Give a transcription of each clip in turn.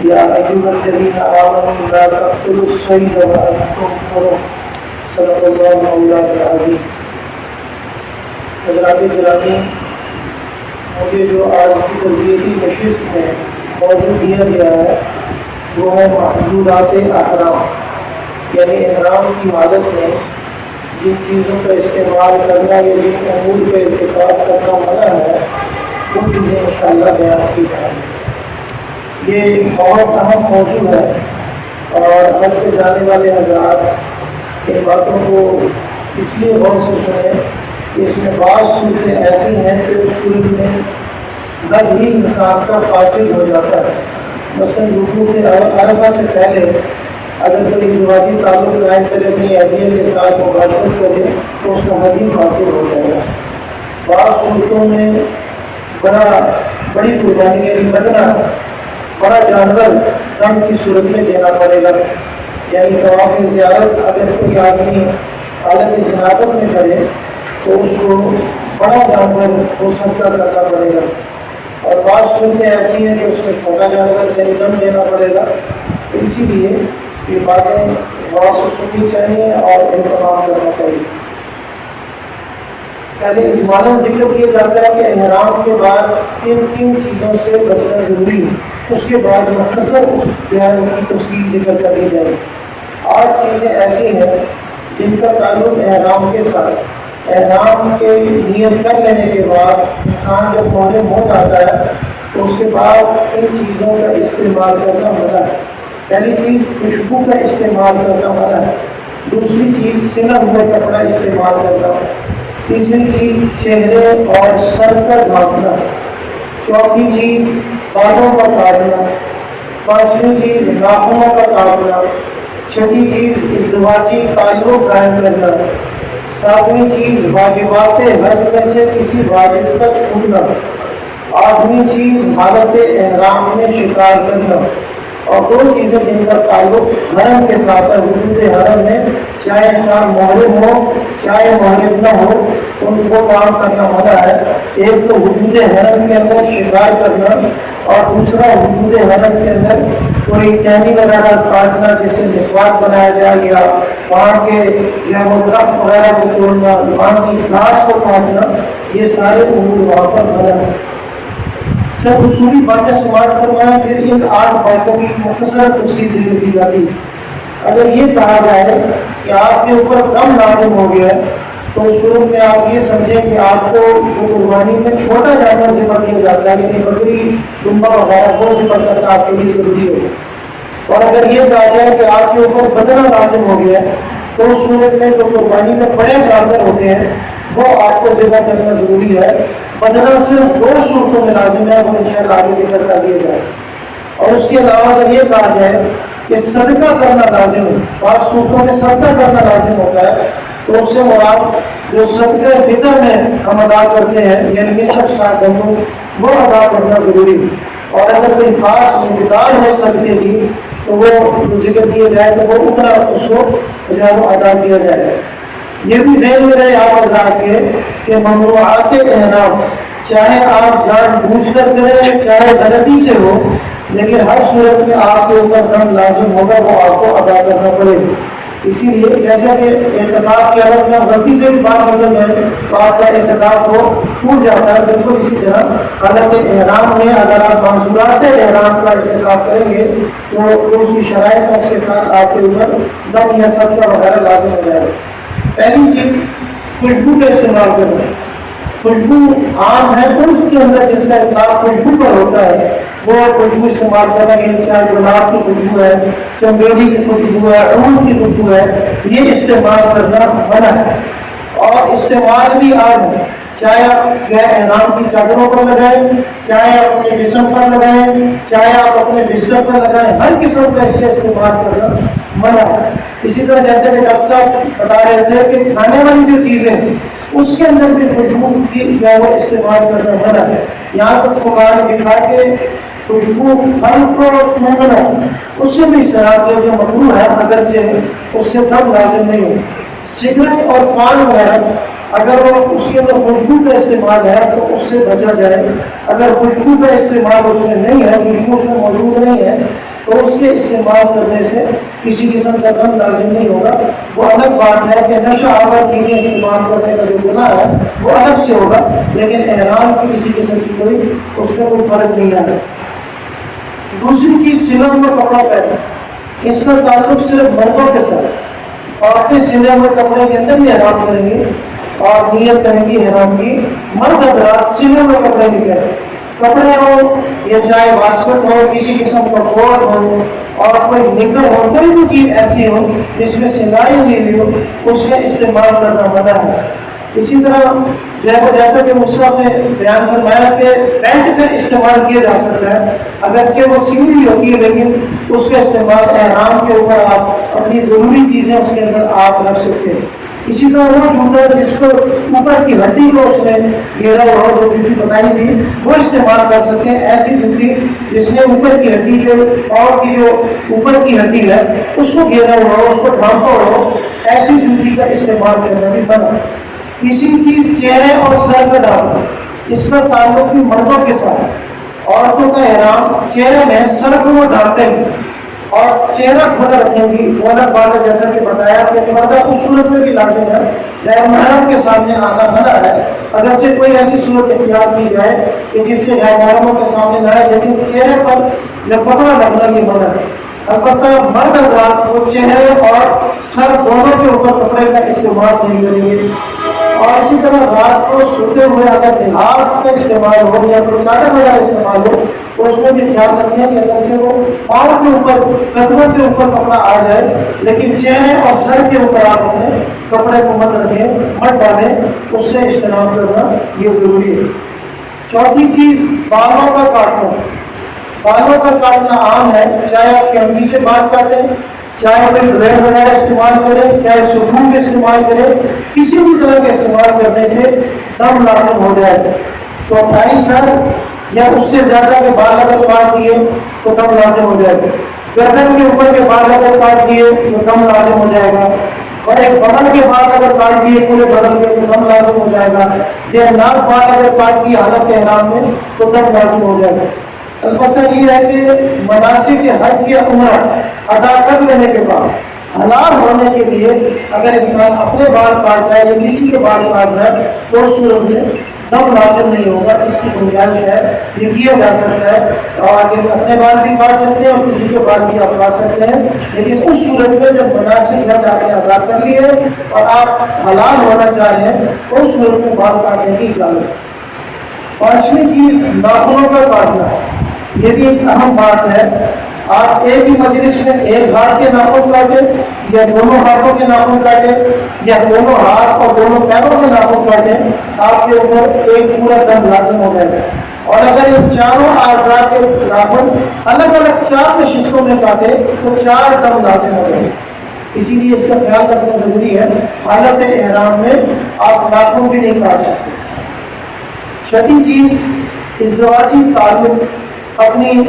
یا ایھا الذین آمنوا لا تقتلوا الصید وانتم حرم صدق اللہ مولانا العظیم۔ حضرات گرامی، مجھے جو آج کی تربیتی نشست میں موضوع دیا گیا ہے وہ ہے محظورات احرام، یعنی احرام کی حالت میں جن چیزوں کا استعمال کرنا یا جن امور کا ارتکاب کرنا منع ہے وہ چیزیں انشاءاللہ بیان کی جائیں گی۔ یہ بہت اہم موضوع ہے اور حج پہ جانے والے حضرات ان باتوں کو اس لیے غور سے سنیں کہ اس میں بعض صورتیں ایسی ہیں کہ اس صورت میں لفظ ہی انسان کا فاسد ہو جاتا ہے۔ مثلاً رکوع عرفہ سے پہلے اگر کوئی ازدواجی تعلق قائم کرے اپنی اہلیہ کے ساتھ مباشرت کرے تو اس کا حج ہی فاسد ہو جائے گا۔ بعض صورتوں میں بڑی قربانی یعنی بدنہ بڑا جانور رنگ کی صورت میں دینا پڑے گا، یعنی طواف زیارت اگر کوئی آدمی حالت جنابت میں کرے تو اس کو بڑا جانور وہ صدقہ کرنا پڑے گا، اور بعض صورتیں ایسی ہیں کہ اس میں چھوٹا جانور یعنی دم دینا پڑے گا۔ اسی لیے یہ باتیں غور سے سننی چاہیے اور اہتمام کرنا چاہیے۔ پہلے اجمالاً ذکر کیا جاتا ہے کہ احرام کے بعد کن کن چیزوں سے بچنا ضروری ہے، اس کے بعد مختصر اس بیان کی تفصیل ذکر کر دی جائے۔ 8 چیزیں ایسی ہیں جن کا تعلق احرام کے ساتھ، احرام کے نیت کر لینے کے بعد انسان جب محرم ہو جاتا ہے تو اس کے بعد ان چیزوں کا استعمال کرنا منع ہے۔ پہلی چیز خوشبو کا استعمال کرنا منع ہے، دوسری چیز سلا ہوا کپڑا استعمال کرنا، تیسری چیز چہرے اور سر پر ڈھانپنا، چوتھی چیز بالوں کا کاٹنا، پانچویں چیز ناخنوں کا کاٹنا، چھٹی چیز ازدواجی تعلق قائم کرنا، ساتویں چیز واجبات حج میں سے کسی واجب کا چھوٹنا، آٹھویں چیز حالت احرام میں شکار کرنا، اور 2 چیزیں جن کا تعلق حرم کے ساتھ ہے، حدود حرم میں چاہے انسان محرم ہو چاہے محرم نہ ہو ان کو کام کرنا منع ہے۔ ایک تو حدود حرم کے اندر شکار کرنا اور دوسرا حدود حرم کے اندر کوئی ٹہنی وغیرہ کاٹنا جس سے مسواک بنایا جائے، یا وہاں کے یا وہ درخت وغیرہ کو توڑنا، وہاں کی گھاس کو کاٹنا، یہ سارے امور وہاں پر منع ہے۔ جب اصولی باتیں سماعت فرمایا پھر ان 8 باتوں کی مختصر تفصیل ذکر کی جاتی ہے۔ اگر یہ کہا جائے کہ آپ کے اوپر دم لازم ہو گیا ہے تو اس صورت میں آپ یہ سمجھیں کہ آپ کو جو قربانی میں چھوٹا جانور ذبح کیا جاتا ہے یعنی بکری دمبا وغیرہ وہ ذبح کرنا آپ کے لیے ضروری ہو، اور اگر یہ کہا جائے کہ آپ کے اوپر بدنہ لازم ہو گیا ہے تو اس صورت میں جو قربانی میں بڑے جانور ہوتے ہیں وہ آپ کو ذبح کرنا ضروری ہے۔ بدنہ صرف 2 صورتوں میں لازم ہے، وہ انشاءاللہ آگے ذکر کر دیا جائے۔ اور اس کے علاوہ اگر یہ کہا جائے کہ صدقہ کرنا لازم ہے، بعض صورتوں میں صدقہ کرنا لازم ہوتا ہے تو اس سے مراد جو صدقہ فطر میں ہم ادا کرتے ہیں یعنی نصف ساعت گندم وہ ادا کرنا ضروری ہے، اور اگر کوئی خاص مقدار ہو صدقے کی تو وہ ذکر کیا جائے تو وہ اتنا اس کو جو ہے وہ ادا کیا جائے۔ یہ بھی ذہن میں رہے آپ حضرات کے کہ ممنوعات احرام چاہے آپ جان بوجھ کر کریں چاہے غلطی سے ہو، لیکن ہر صورت میں آپ کے اوپر دم لازم ہوگا، وہ آپ کو ادا کرنا پڑے گا۔ اسی لیے جیسا کہ اعتکاف کے اگر میں غلطی سے بھی بات بدل جائے تو آپ کا اعتکاف وہ ٹوٹ جاتا ہے، بالکل اسی طرح حالت احرام میں اگر آپ محظورات احرام کا اعتکاف کریں گے تو اس کی شرائط اس کے ساتھ آپ کے اوپر دم یا صدقہ وغیرہ لازم ہو جائے گا۔ پہلی چیز خوشبو کا استعمال کرنا۔ خوشبو عام ہے تو اس کے اندر جس کا اطلاق خوشبو پر ہوتا ہے وہ خوشبو استعمال کرنا، یعنی چاہے گلاب کی خوشبو ہے، چمیلی کی خوشبو ہے، عود کی خوشبو ہے، یہ استعمال کرنا منع ہے۔ اور استعمال بھی عام ہے، چاہے آپ جو ہے احرام کی چادروں پر لگائیں، چاہے آپ اپنے جسم پر لگائیں، چاہے آپ اپنے بستر پر لگائیں، ہر قسم کا اس کا استعمال کرنا منع ہے۔ اسی طرح جیسے کہ ڈاکٹر صاحب بتا رہے تھے کہ کھانے والی جو چیزیں اس کے اندر بھی خوشبو کی جو ہے وہ استعمال کرنا منع ہے۔ یہاں تک فقہاء نے دکھا کے خوشبو پھل کو سونگنا اس سے بھی اشتراک ہے جو مکروہ ہے اگرچہ اس سے دم لازم نہیں ہے۔ سگریٹ اور پان وغیرہ اگر وہ اس کے اندر خوشبو کا استعمال ہے تو اس سے بچا جائے، اگر خوشبو کا استعمال اس میں نہیں ہے، خوشبو اس میں موجود نہیں ہے تو اس کے استعمال کرنے سے کسی قسم کا دم لازم نہیں ہوگا۔ وہ الگ بات ہے کہ نشہ آور چیزیں استعمال کرنے کا جو گناہ ہے وہ الگ سے ہوگا، لیکن احرام کی کسی قسم کی کوئی اس میں کوئی فرق نہیں آئے۔ دوسری چیز سلوں میں کپڑا پہننا، اس کا تعلق صرف مردوں کے ساتھ، عورتیں سلے ہوئے کپڑے کے اندر بھی احرام کریں گی اور نیت کریں گی احرام کی۔ مرد حضرات سلے ہوئے کپڑے نہیں پہنیں، کپڑے ہو یا چاہے واسکٹ ہو، کسی قسم کا کوٹ ہو اور کوئی نکل ہو، کوئی بھی چیز ایسی ہو جس میں سلائی نہیں ہو، اس کا استعمال کرنا منع ہے۔ اسی طرح جیسا کہ مصعب نے بیان فرمایا کہ پینٹ کا استعمال کیا جا سکتا ہے، اگرچہ وہ سیدھی ہوتی ہے لیکن اس کا استعمال احرام کے اوپر آپ اپنی ضروری چیزیں اس کے اندر آپ رکھ سکتے ہیں۔ اسی طرح وہ جوتا جس کو اوپر کی ہڈی کو اس نے گھیرا ہوا جو جوتی بنائی تھی وہ استعمال کر سکتے ہیں۔ ایسی جوتی جس نے اوپر کی ہڈی جو پاؤں کی جو اوپر کی ہڈی ہے اس کو گھیرا ہوا ہو، اس کو ڈھانپا ہوا ہو، ایسی جوتی کا استعمال کرنا بھی بنا۔ اسی چیز چہرے اور سر کا ڈالنا، اس کا تعلق بھی مردوں کے ساتھ۔ عورتوں کا احرام چہرے میں سر کو وہ ڈالتے ہیں اور چہرہ کھلا رکھیں گی، بولا بالا جیسا کہ بتایا کہ پردہ اس صورت میں بھی لازم ہے، غیر محرم کے سامنے آنا منع ہے، اگرچہ کوئی ایسی صورت اختیار کی جائے کہ جس سے غیر محرموں کے سامنے نہ آئے، لیکن چہرے پر کپڑا لگنا یہ منع ہے۔ البتہ مرد حضرات وہ چہرے اور سر دونوں کے اوپر کپڑے کا استعمال نہیں کریں گے۔ اور اسی طرح رات کو سوتے ہوئے اگر لحاف کا استعمال ہو یا کوئی چادر وغیرہ استعمال ہو تو اس میں بھی خیال رکھیں کہ اگرچہ وہ پاؤں کے اوپر قدموں کے اوپر کپڑا آ جائے لیکن چہرے اور سر کے اوپر آپ اپنے کپڑے کو مت رکھیں، مت ڈالیں، اس سے اجتناب کرنا یہ ضروری ہے۔ چوتھی چیز بالوں کا کاٹنا۔ بالوں کا کاٹنا عام ہے، چاہے آپ کینچی سے بال کاٹیں، چاہے کوئی بلیڈ وغیرہ استعمال کرے، چاہے سکون استعمال کرے، کسی بھی طرح کے استعمال کرنے سے دم لازم ہو جائے گا۔ چوتھائی سر یا اس سے زیادہ کے بال اگر کاٹ دیے تو دم لازم ہو جائے گا۔ گردن کے اوپر کے بال اگر کاٹ دیے تو دم لازم ہو جائے گا، اور ایک بدن کے بال اگر کاٹ دیے پورے بدن کے تو دم لازم ہو جائے گا۔ ناک بال اگر کاٹ دیے حالت احرام میں تو دم لازم ہو جائے گا۔ البتہ یہ ہے کہ مناسک حج یا عمرہ ادا کر لینے کے بعد حلال ہونے کے لیے اگر انسان اپنے بال کاٹ رہا ہے یا کسی کے بال کاٹ رہا ہے تو اس صورت میں دم لازم نہیں ہوگا، اس کی گنجائش ہے، یہ کیا جا سکتا ہے، اور اپنے بال بھی کاٹ سکتے ہیں اور کسی کے بال بھی آپ کاٹ سکتے ہیں، لیکن اس صورت میں جب مناسب حج آپ نے ادا کر لی ہے اور آپ حلال ہونا چاہ رہے ہیں تو اس صورت میں بال کاٹنے کی اجازت۔ پانچویں چیز ناخنوں کا کاٹنا، یہ بھی ایک اہم بات ہے۔ آپ ایک ہی مجلس میں ایک ہاتھ کے ناخن کاٹیں یا دونوں ہاتھوں کے ناخن کاٹیں یا دونوں ہاتھ اور دونوں پیروں کے ناخن کاٹیں، آپ کے اوپر ایک پورا دم لازم ہو جائے گا۔ اور اگر یہ چاروں اعضاء کے ناخن الگ الگ 4 نشستوں میں کاٹے تو 4 دم لازم ہو جائے گا۔ اسی لیے اس کا خیال رکھنا ضروری ہے، حالت احرام میں آپ ناخن بھی نہیں کاٹ سکتے۔ چھٹی چیز ازدواجی تعلق، اپنی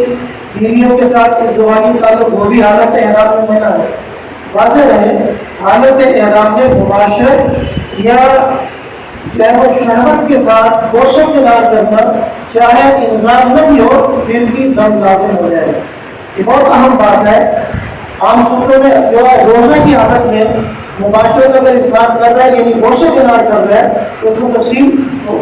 بیویوں کے ساتھ ازدواجی تعلق وہ بھی حالت احرام میں منع ہے۔ واضح رہے حالت احرام میں مباشرت یا چاہے وہ شہوت کے ساتھ گوشت کنار کرنا چاہے انزال نہ بھی ہو پھر بھی دم لازم ہو جائے گا۔ یہ بہت اہم بات ہے۔ عام صورتوں میں جو ہے روزہ کی حالت میں مباشرت اگر انسان کر رہا ہے یعنی گوشت کنار کر رہا ہے تو اس کو تفصیل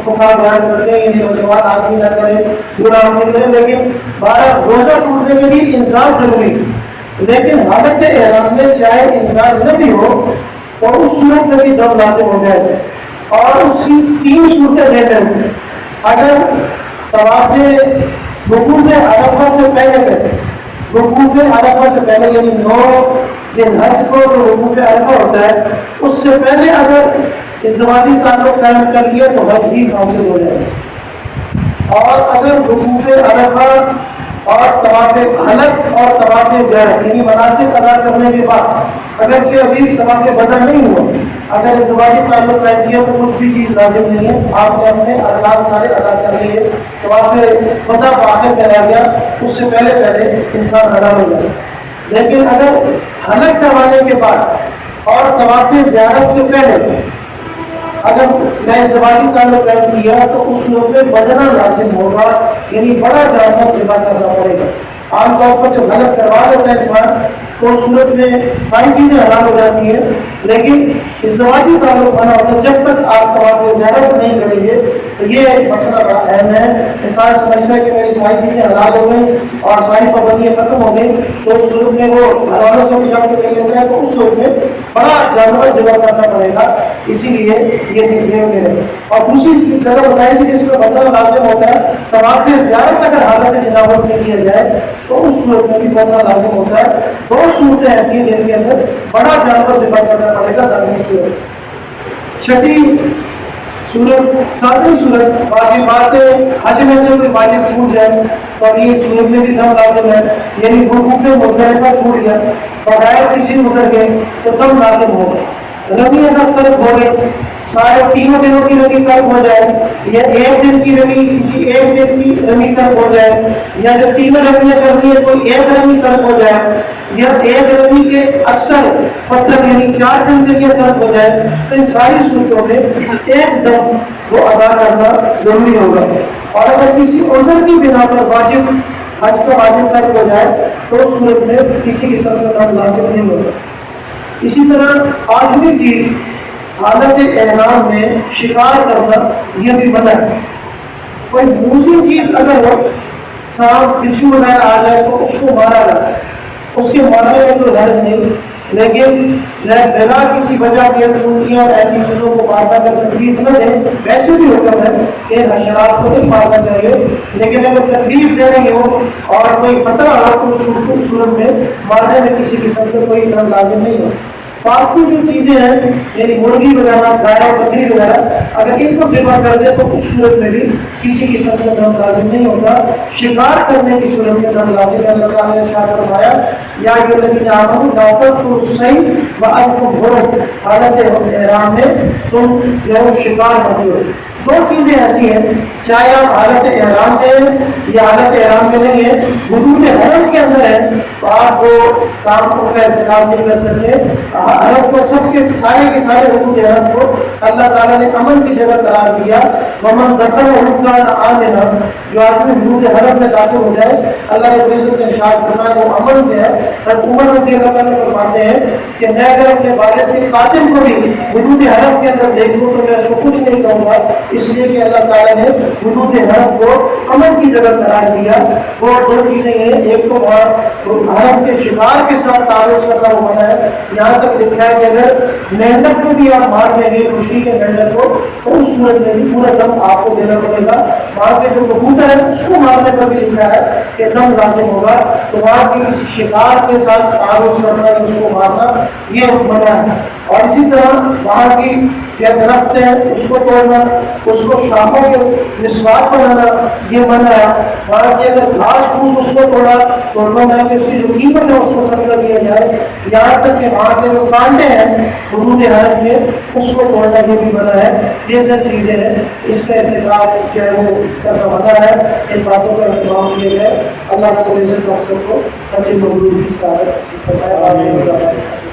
فقہا بیان کرتے ہیں، یعنی نوجوان آدمی نہ کرے، برا آدمی کرے، لیکن روزہ ٹوٹنے میں بھی انسان ضروری ہے، لیکن حالت احرام میں چاہے انسان نہ بھی ہو تو اس صورت میں بھی دم لازم ہو جائے گا۔ اور اس کی 3 صورتیں ذہن رکھیں۔ اگر طواف وقوف عرفہ سے پہلے کریں، وقوف عرفہ سے پہلے یعنی 9 ذی الحج کو جو وقوف عرفہ ہوتا ہے اس سے پہلے اگر ازدواجی تعلق قائم کر لیا تو حج بھی حاصل ہو جائے گا۔ اور اگر وقوف عرفہ اور طواف حلق اور طواف زیارت یعنی مناسک ادا کرنے کے بعد اگرچہ ابھی طواف بدر نہیں ہوا، اگر ازدواجی تعلق قائم کیا تو کچھ بھی چیز لازم نہیں ہے، آپ نے اپنے ارکان سارے ادا کر لیے، طواف ودا آخر میں رہ گیا، اس سے پہلے انسان حلال ہو جائے. لیکن اگر حلق کروانے کے بعد اور طواف زیارت سے پہلے اگر میں ازدواجی تعلق قائم کیا تو اس صورت میں بدنا لازم ہوگا، یعنی بڑا جانور ذبح کرنا پڑے گا. عام طور پر جب غلط کروا لیتا ہے انسان تو اس صورت میں ساری چیزیں حلال ہو جاتی ہیں، لیکن ازدواجی تعلق بنا ہوتا ہے. جب تک آپ طواف زیارت نہیں کریں گے تو یہ ایک مسئلہ بڑا اہم ہے. انسان سمجھتا ہے کہ میری ساری چیزیں حلال ہو گئی اور ساری پابندیاں ختم ہو گئی، تو اس صورت میں وہ حلالوں سے بھی جب کر لیتا ہے تو اس صورت میں بڑا جانور ذبح کرنا پڑے گا. اسی لیے یہ ذہن میں رہے. اور دوسری جگہ بتائی کہ جس میں بدلہ لازم ہوتا ہے، طواف زیارت اگر حالت جنابت میں کیا جائے تو اس صورت میں بھی بدلہ لازم ہوتا ہے. دو صورتیں ایسی ہیں جن کے اندر بڑا جانور ذبح کرنا پڑے گا. دارمی صورت. چھٹی صورت، ساتویں صورت واجبات حج میں سے کوئی واجب چھوٹ جائے تو اب یہ صورت میں بھی دم لازم ہے، یعنی وقوف مزدلفہ چھوٹ گیا بغیر کسی گزر گئے تو دم لازم ہوگا. رمی اگر ترک ہو گئی، سارے تینوں دنوں کی رمی ترک ہو جائے، یا ایک دن کی رمی کسی ایک دن کی رمی ترک ہو جائے، یا جب تینوں رمیاں کرنی ہے تو ایک رمی ترک ہو جائے، یا ایک رمی کے اکثر پتھر یعنی 4 دن کے لیے ترک ہو جائے، تو ان ساری صورتوں میں ایک دم وہ ادا کرنا ضروری ہوگا. اور اگر کسی عذر کی بنا پر واجب حج کا واجب ترک ہو جائے تو اس صورت میں کسی قسم کا دم لازم نہیں ہوگا. اسی طرح آخری چیز حالت احرام میں شکار کرنا یہ بھی منع ہے. کوئی دوسری چیز اگر ہو، سانپ بچھو وغیرہ آ جائے تو اس کو مارا جا سکتا ہے، اس کے مارنے میں کوئی حرج نہیں، لیکن بلا کسی وجہ کے چونٹیاں اور ایسی چیزوں کو مارنا کر تکلیف نہ دیں. ویسے بھی حکم ہے کہ حشرات کو نہیں مارنا چاہیے، لیکن اگر تکلیف دے رہی ہو اور کوئی خطرہ ہو تو اس صورت میں مارنے میں کسی قسم کا کوئی اتنا لازم نہیں ہو. پالتو جو چیزیں ہیں یعنی مرغی وغیرہ، گائے بکری وغیرہ، اگر ان کو ذبح کر دے تو اس صورت میں بھی کسی قسم کا دم لازم نہیں ہوتا. شکار کرنے کی صورت میں دم لازم ہے. اللہ تعالیٰ نے ارشاد فرمایا یا ایھا الذین آمنوا لا تقتلوا الصید وانتم حرم، حالت احرام میں تم جو شکار مت کرو. دو چیزیں ایسی ہیں، چاہے آپ حالت احرام میں ہیں یا حالت احرام میں نہیں ہے، حدود حرم کے اندر ہے تو آپ وہ کام کو کا ارتکاب نہیں کر سکتے. حرم کو سب کے سارے حدود حرم کو اللہ تعالیٰ نے امن کی جگہ قرار دیا. ومن دخلہ کان آمنا، جو آدمی حدود حرم میں داخل ہو جائے اللہ نے عزت نے ارشاد فرمایا وہ امن سے ہے. عمر رضی اللہ تعالیٰ فرماتے ہیں کہ میں اگر اپنے والد کے قاتل کو بھی حدود حرم کے اندر دیکھوں تو میں اس کو کچھ نہیں کہوں گا، اس لیے کہ اللہ تعالیٰ نے حدود حرم کو امن کی جگہ قرار دیا. وہ دو چیزیں ہیں، ایک تو حرم کے شکار کے ساتھ تعلق کرنا ہوا ہے. یہاں تک لکھا ہے کہ اگر مینڈک کو بھی آپ مار دیں گے خشکی کے مینڈک کو تو اس صورت میں بھی پورا دم آپ کو دینا پڑے گا. وہاں کے جو کبوتر ہے اس کو مارنے پر بھی لکھا ہے کہ دم لازم ہوگا. تو وہاں کے کسی شکار کے ساتھ تعلق کرنا، اس کو مارنا یہ منع ہے. اور اسی طرح وہاں کی یا درخت ہے اس کو توڑنا، اس کو شاخوں کے مسواک بنانا یہ منع ہے. وہاں کی اگر گھاس پھوس اس کو توڑا تو کہ اس کی جو قیمت ہے اس کو صدقہ دیا جائے. یہاں تک کہ وہاں کے جو کانٹے ہیں حدود حرم کے اس کو توڑنا یہ بھی منع ہے. یہ جو چیزیں ہیں اس کا ارتکاب جو ہے وہ کرنا منع ہے. ان باتوں کا اہتمام کیا جائے. اللہ کو عزت مقصد کو حج مبرور کی سعادت نصیب فرمائے. آمین.